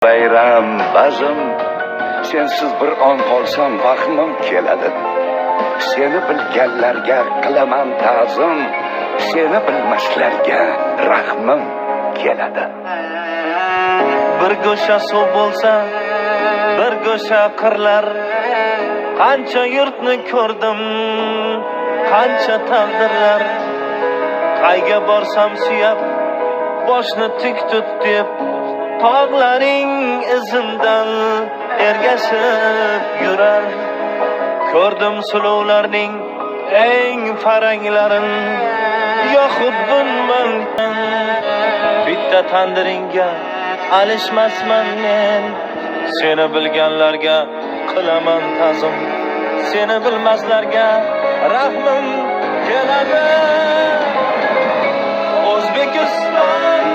Bayram bazm, sensiz bir on qolsam vahmim keladi. Seni bilganlarga qilaman ta'zim, seni bilmaslarga rahmim keladi. Bir go'sha suv bo'lsa, bir go'sha qirlar, qancha yurtni ko'rdim, qancha taqdirlar. Qayga borsam suyab, boshni tik tut deb, tog'laring izimdan ergashib yurar. Ko'rdim suluvlarning eng faranglarin, yoxud bunman. Bitta tandiringga alishmasman men, seni bilganlarga qilaman ta'zim, seni bilmaslarga rahmim keladi. O'zbekiston